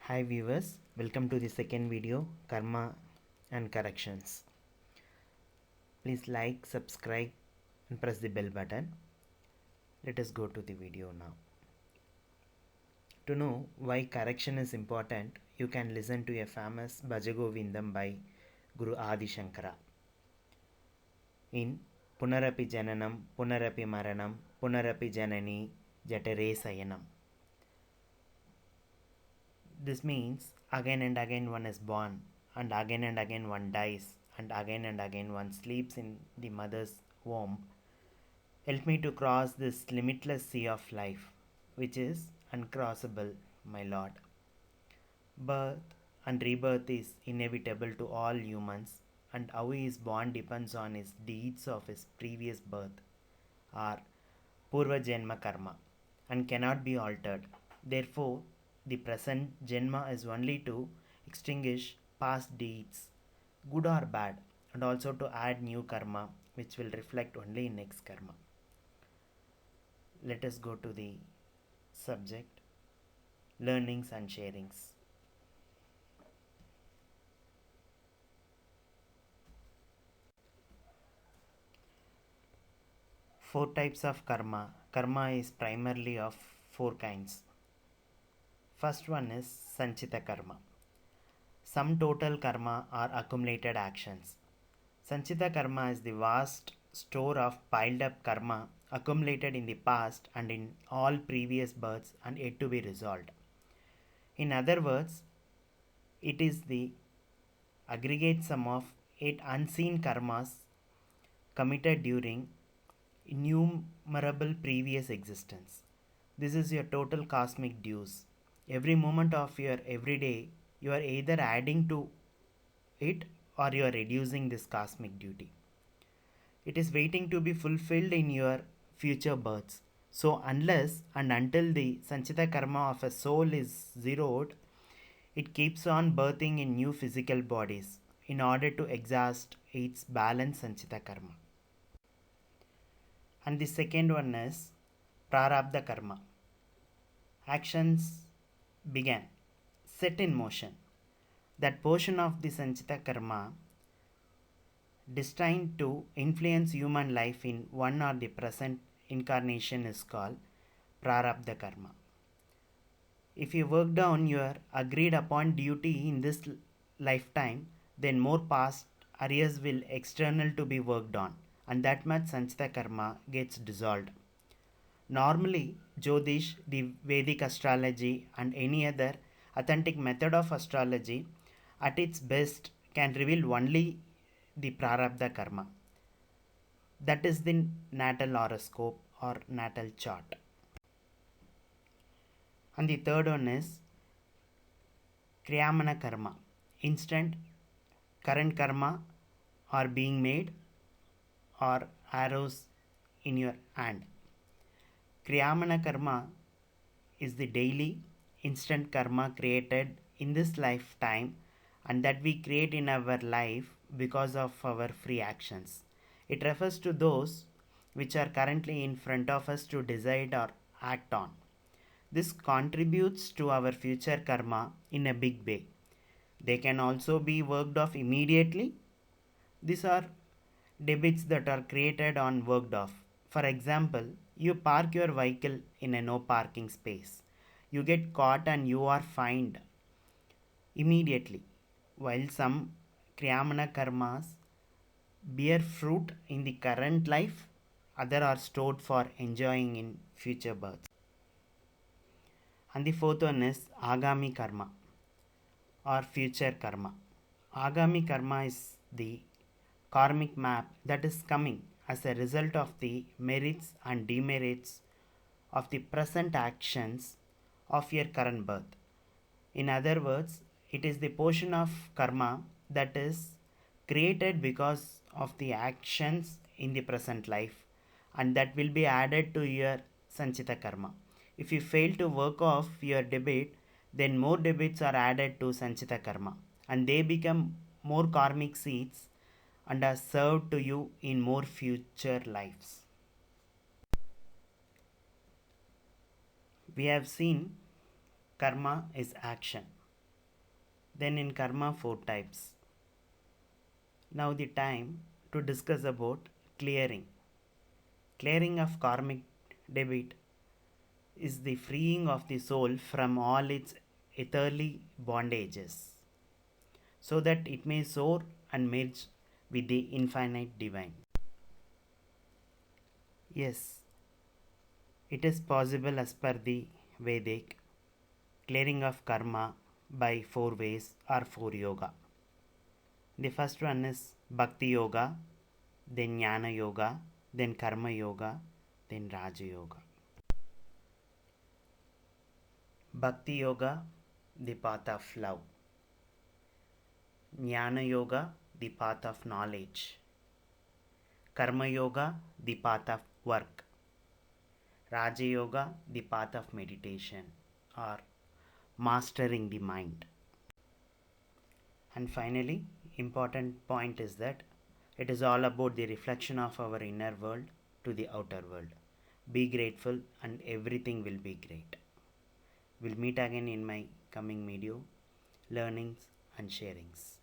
Hi viewers, welcome to the second video, Karma and Corrections. Please like, subscribe and press the bell button. Let us go to the video now. To know why correction is important, you can listen to a famous Bhajagovindam by Guru Adi Shankara. In Punarapi Jananam, Punarapi Maranam, Punarapi Janani, Jatare Sayanam. This means again and again one is born, and again one dies, and again one sleeps in the mother's womb. Help me to cross this limitless sea of life, which is uncrossable, my Lord. Birth and rebirth is inevitable to all humans, and how he is born depends on his deeds of his previous birth, or Purva Janma Karma, and cannot be altered. Therefore, the present Janma is only to extinguish past deeds, good or bad, and also to add new karma, which will reflect only in next karma. Let us go to the subject, learnings and sharings. Four types of karma. Karma is primarily of four kinds. First one is Sanchita karma. Sum total karma are accumulated actions. Sanchita karma is the vast store of piled up karma accumulated in the past and in all previous births and yet to be resolved. In other words, it is the aggregate sum of yet unseen karmas committed during innumerable previous existence. This is your total cosmic dues. Every moment of your everyday, you are either adding to it or you are reducing this cosmic duty. It is waiting to be fulfilled in your future births. So, unless and until the Sanchita karma of a soul is zeroed, it keeps on birthing in new physical bodies in order to exhaust its balanced Sanchita karma. And the second one is Prarabdha karma. Actions began, set in motion. That portion of the Sanchita karma destined to influence human life in one or the present incarnation is called Prarabdha karma. If you work down your agreed upon duty in this lifetime, then more past arrears will external to be worked on, and that much Sanchita karma gets dissolved. Normally, Jyotish, the Vedic astrology, and any other authentic method of astrology at its best can reveal only the Prarabdha karma. That is the natal horoscope or natal chart. And the third one is Kriyamana karma. Instant current karma are being made or arrows in your hand. Kriyamana karma is the daily instant karma created in this lifetime and that we create in our life because of our free actions. It refers to those which are currently in front of us to decide or act on. This contributes to our future karma in a big way. They can also be worked off immediately. These are debits that are created on worked off. For example, you park your vehicle in a no parking space. You get caught and you are fined immediately. While some Kriyamana karmas bear fruit in the current life, other are stored for enjoying in future births. And the fourth one is Agami karma or future karma. Agami karma is the karmic map that is coming as a result of the merits and demerits of the present actions of your current birth. In other words, it is the portion of karma that is created because of the actions in the present life and that will be added to your Sanchita karma. If you fail to work off your debit, then more debits are added to Sanchita karma and they become more karmic seeds and are served to you in more future lives. We have seen karma is action. Then in karma, 4 types. Now the time to discuss about clearing. Clearing of karmic debit is the freeing of the soul from all its earthly bondages, so that it may soar and merge with the infinite divine. Yes, it is possible as per the Vedic clearing of karma by 4 ways or 4 yoga. The first one is Bhakti Yoga, then Jnana Yoga, then Karma Yoga, then Raja Yoga. Bhakti Yoga, the path of love. Jnana Yoga, the path of knowledge. Karma Yoga, the path of work. Raja Yoga, the path of meditation or mastering the mind. And finally, important point is that it is all about the reflection of our inner world to the outer world. Be grateful and everything will be great. We'll meet again in my coming video, learnings and sharings.